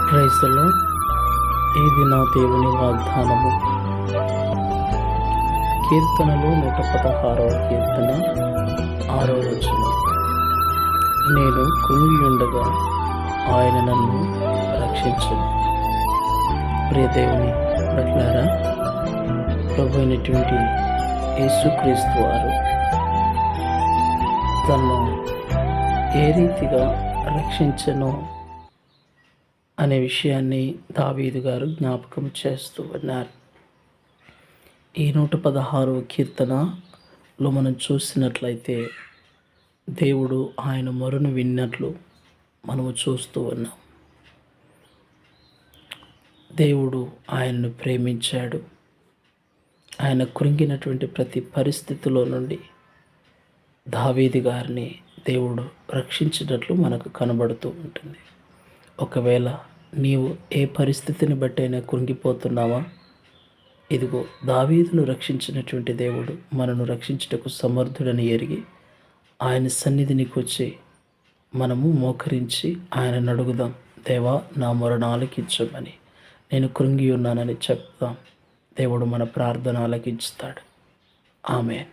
క్రైస్తలో ఇది నా దేవుని వాగ్దానము. కీర్తనలు 116వ కీర్తన 6వ వచనం. నేను కృంగి ఉండగా ఆయన నన్ను రక్షించును. ప్రియ దేవుని ప్రజలారా, ప్రభు అయినటువంటి యేసుక్రీస్తు వారు తను ఏ రీతిగా రక్షించను అనే విషయాన్ని దావీదు గారు జ్ఞాపకం చేస్తూ ఉన్నారు. ఈ 116వ కీర్తనలో మనం చూసినట్లయితే దేవుడు ఆయన మొరను విన్నట్లు మనము చూస్తూ ఉన్నాం. దేవుడు ఆయనను ప్రేమించాడు. ఆయన కృంగినటువంటి ప్రతి పరిస్థితిలో నుండి దావీదు గారిని దేవుడు రక్షించినట్లు మనకు కనబడుతూ ఉంటుంది. ఒకవేళ నీవు ఏ పరిస్థితిని బట్టి అయినా కృంగిపోతున్నావా? ఇదిగో దావీదును రక్షించినటువంటి దేవుడు మనను రక్షించుటకు సమర్థుడని ఎరిగి ఆయన సన్నిధినికి వచ్చి మనము మోకరించి ఆయనను అడుగుదాం. దేవా, నా మొరను ఆలకించమని, నేను కృంగి ఉన్నానని చెప్దాం. దేవుడు మన ప్రార్థన ఆలకించుతాడు. ఆమేన్.